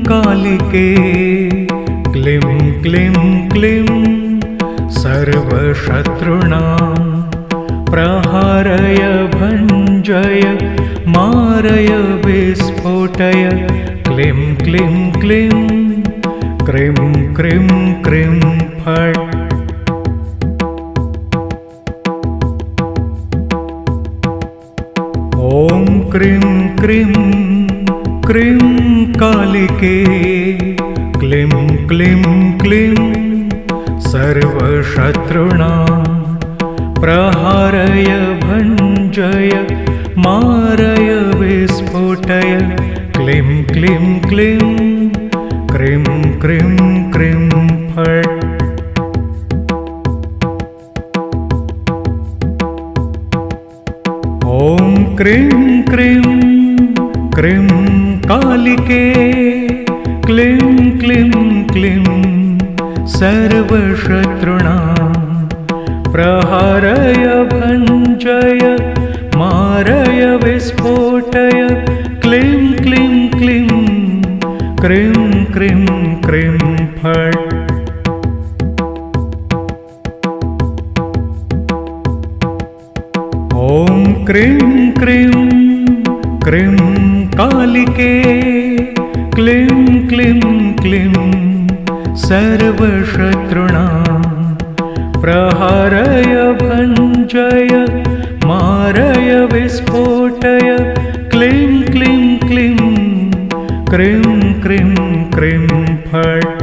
कालिके क्लीं क्लीं क्लीं सर्वशत्रूणां प्रहारय भञ्जय मारय विस्फोटय क्लीं क्लीं क्लीं क्रीं क्रीं क्रीं फट्। ॐ क्रीं क्रीं क्रीं कालिके क्लीं क्लीं क्लीं सर्वशत्रूणां प्रहारय भञ्जय मारय विस्फोटय क्लीं क्लीं क्लीं क्रीं क्रीं क्रीं फट्। ॐ क्रीं क्रीं क्रीं कालिके क्लीं क्लीं क्लीं सर्वशत्रूणां प्रहारय भञ्जय मारय विस्फोटय क्लीं क्लीं क्लीं क्रीं क्रीं क्रीं फट्। ॐ क्रीं क्रीं क्रीं कालिके क्लीं क्लीं क्लीं सर्वशत्रूणां प्रहारय भञ्जय मारय विस्फोटय क्लीं क्लीं क्लीं क्रीं क्रीं क्रीं फट्।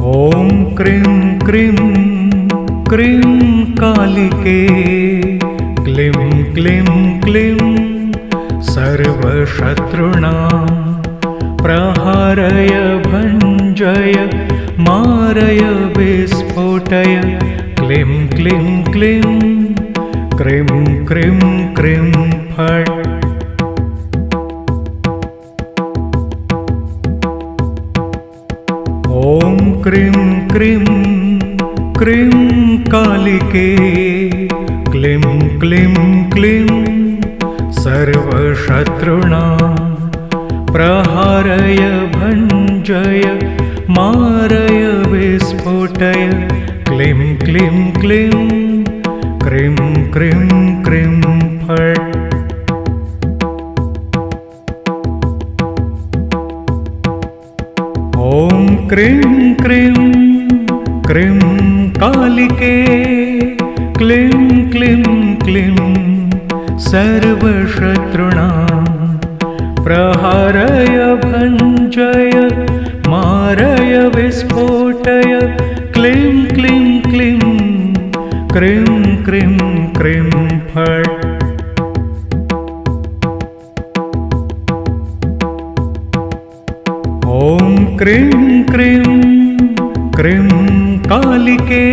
ॐ क्रीं क्रीं क्रीं कालिके क्लीं क्लीं क्लीं सर्वशत्रूणां प्रहारय भञ्जय मारय विस्फोटय क्लीं क्लीं क्लीं क्रीं क्रीं क्रीं फट्। ॐ क्रीं क्रीं क्रीं कालिके क्लीं क्लीं क्लीं सर्वशत्रूणां प्रहारय भञ्जय मारय विस्फोटय क्लीं क्लीं क्लीं क्रीं क्रीं क्रीं फट्। ॐ क्रीं क्रीं क्रीं कालिके क्लीं क्लीं क्लीं सर्वशत्रूणां प्रहारय भञ्जय मारय विस्फोटय क्लीं क्लीं क्लीं क्रीं क्रीं क्रीं फट्। ॐ क्रीं क्रीं क्रीं कालिके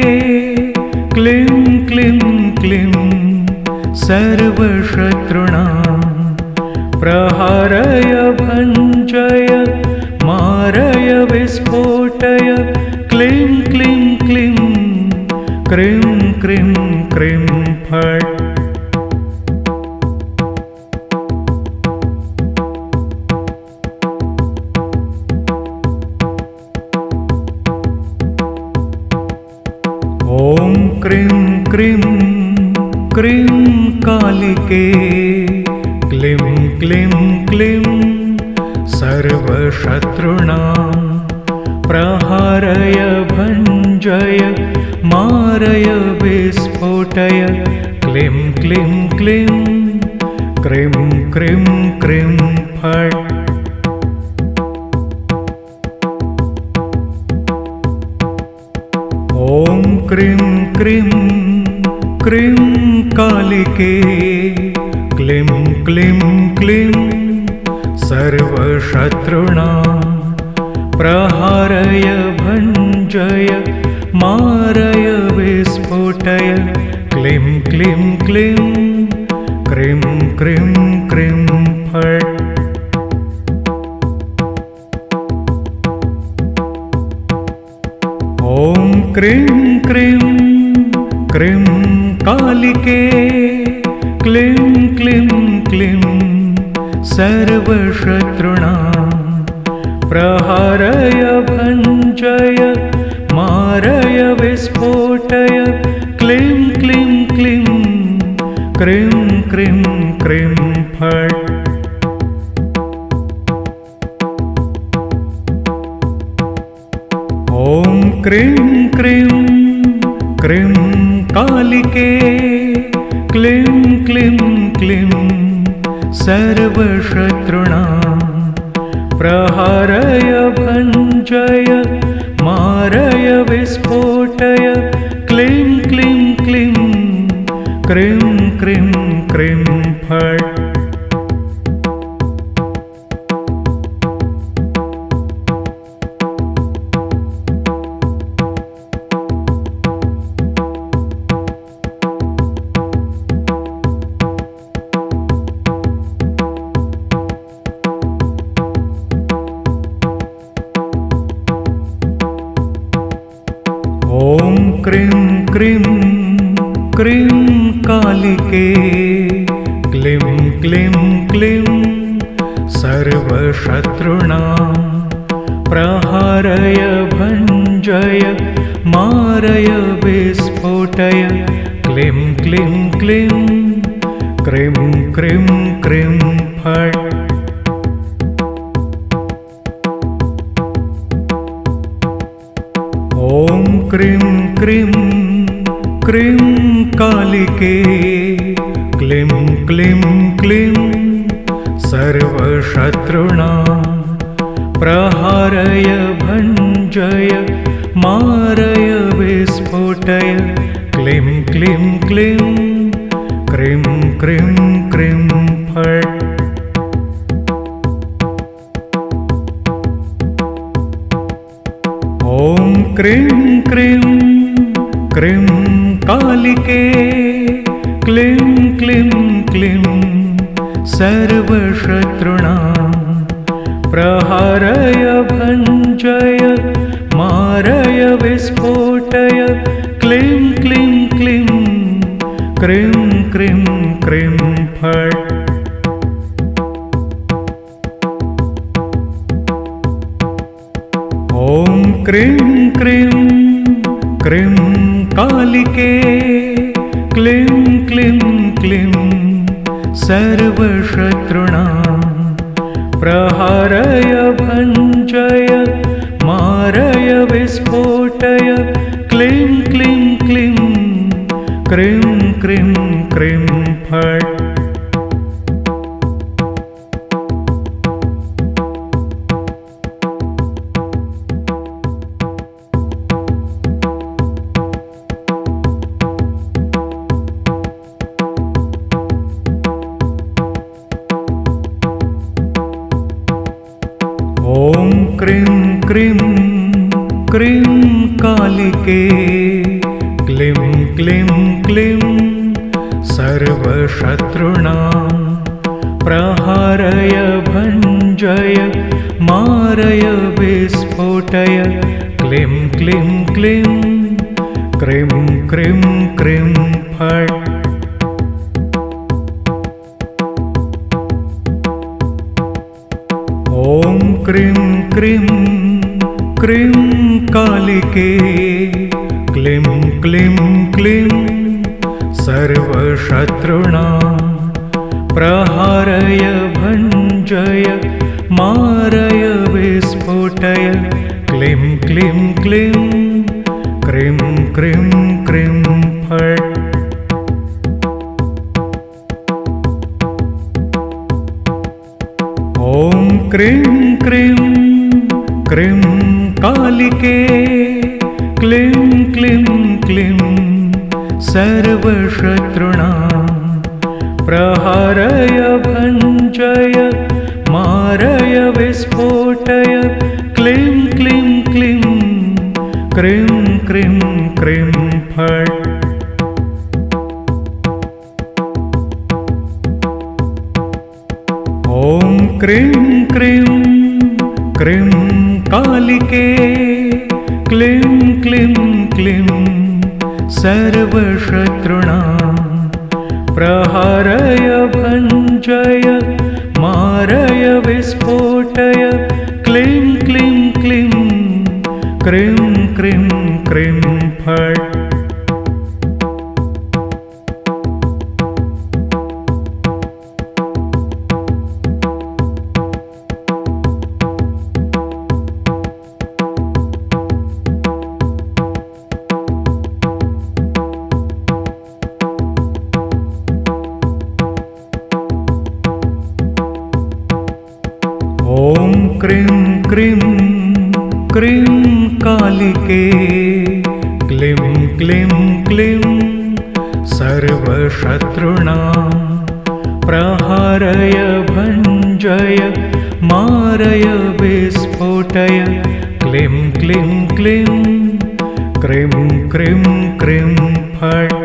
क्लीं क्लीं क्लीं सर्वशत्रूणां प्रहारय भञ्जय मारय विस्फोटय क्लीं क्लीं क्लीं क्रीं क्रीं क्रीं फट्। ॐ क्रीं क्रीं क्रीं कालिके क्लीं क्लीं क्लीं सर्वशत्रूणां प्रहारय भञ्जय मारय विस्फोटय क्लीं क्लीं क्लीं क्रीं क्रीं क्रीं फट्। ॐ क्रीं क्रीं क्रीं कालिके क्लीं क्लीं क्लीं सर्वशत्रूणां प्रहारय भञ्जय मारय विस्फोटय क्लीं क्लीं क्लीं क्रीं क्रीं क्रीं फट्। ॐ क्रीं क्रीं क्रीं कालिके क्लीं क्लीं क्लीं सर्वशत्रूणां प्रहारय भञ्जय मारय विस्फोटय क्लीं क्लीं क्लीं क्रीं क्रीं क्रीं फट्। ॐ क्रीं क्रीं क्रीं कालिके क्लीं क्लीं क्लीं सर्वशत्रूणां प्रहारय भञ्जय मारय विस्फोटय क्लीं क्लीं क्लीं क्रीं क्रीं क्रीं फट्। ॐ क्रीं क्रीं क्रीं कालिके क्लीं क्लीं क्लीं सर्वशत्रूणां प्रहारय भञ्जय मारय विस्फोटय क्लीं क्लीं क्लीं क्रीं क्रीं क्रीं फट्। ॐ क्रीं क्रीं क्रीं कालिके क्लीं क्लीं क्लीं सर्वशत्रूणां प्रहारय भञ्जय मारय विस्फोटय क्लीं क्लीं क्लीं क्रीं क्रीं क्रीं फट्। ॐ क्रीं क्रीं क्रीं कालिके क्लीं क्लीं क्लीं सर्वशत्रूणां प्रहारय भञ्जय मारय विस्फोटय क्लीं क्लीं क्लीं क्रीं क्रीं क्रीं फट्। ॐ क्रीं क्रीं क्रीं कालिके क्लीं क्लीं क्लीं सर्वशत्रूणां प्रहारय भञ्जय मारय विस्फोटय क्लीं क्लीं क्लीं क्रीं क्रीं क्रीं फट्। ॐ क्रीं क्रीं क्रीं कालिके क्लीं क्लीं क्लीं सर्वशत्रूणां प्रहारय भञ्जय मारय विस्फोटय क्लीं क्लीं क्लीं क्रीं क्रीं क्रीं फट्। ॐ क्रीं क्रीं क्रीं कालिके क्लीं क्लीं क्लीं सर्वशत्रूणां प्रहारय भञ्जय मारय विस्फोटय क्लीं क्लीं क्लीं क्रीं क्रीं क्रीं फट्। ॐ क्रीं क्रीं क्रीं कालिके क्लीं क्लीं क्लीं सर्वशत्रूणां प्रहारय भञ्जय मारय विस्फोटय क्लीं क्लीं क्लीं क्रीं क्रीं क्रीं फट्। क्रीं क्रीं क्रीं कालिके क्लीं क्लीं क्लीं सर्वशत्रूणां प्रहारय भञ्जय मारय विस्फोटय क्लीं क्लीं क्लीं क्रीं क्रीं क्रीं फट् ॐ क्रीं क्रीं क्रीं कालिके क्लीं क्लीं क्लीं सर्वशत्रूणां प्रहारय भञ्जय मारय विस्फोटय क्लीं क्लीं क्लीं क्रीं क्रीं क्रीं फट्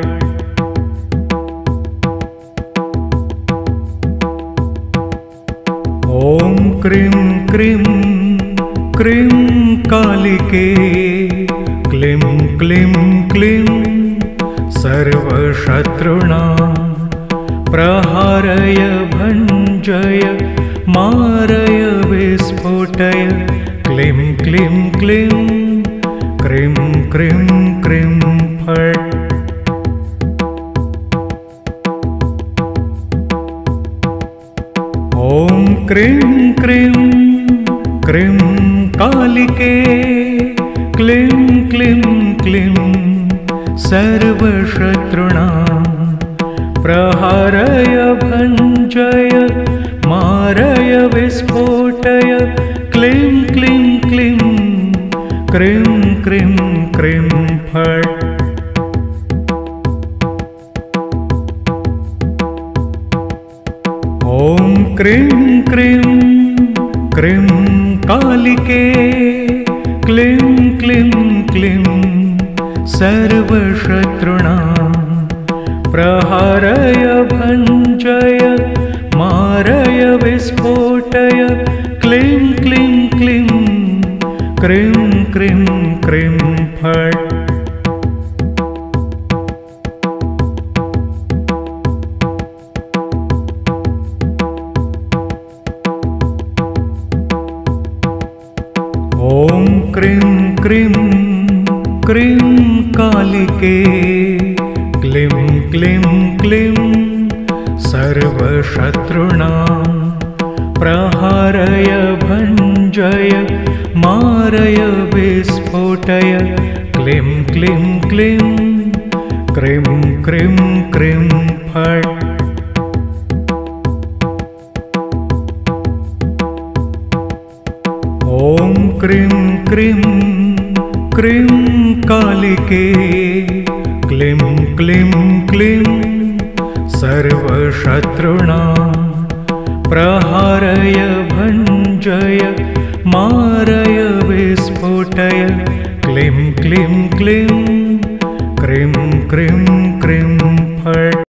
ॐ क्रीं क्रीं क्रीं कालिके क्लीं क्लीं क्लीं सर्वशत्रूणां प्रहारय भञ्जय मारय विस्फोटय क्लीं क्लीं क्लीं क्रीं क्रीं क्रीं फट् ॐ क्रीं क्रीं क्रीं कालिके क्लीं क्लीं क्लीं सर्वशत्रूणां प्रहारय भञ्जय मारय विस्फोटय क्लीं क्लीं क्लीं क्रीं क्रीं क्रीं फट् ॐ क्रीं क्रीं क्रीं कालिके क्लीं क्लीं क्लीं सर्वशत्रूणां प्रहारय भञ्जय मारय विस्फोटय क्लीं क्लीं क्लीं क्रीं क्रीं क्रीं फट् ॐ क्रीं क्रीं क्रीं कालिके क्लीं क्लीं क्लीं सर्वशत्रूणां प्रहारय भञ्जय मारय विस्फोटय क्लीं क्लीं क्लीं क्रीं क्रीं क्रीं फट् ॐ क्रीं क्रीं क्रीं कालिके क्लीं क्लीं क्लीं सर्वशत्रूणां प्रहारय भञ्जय मारय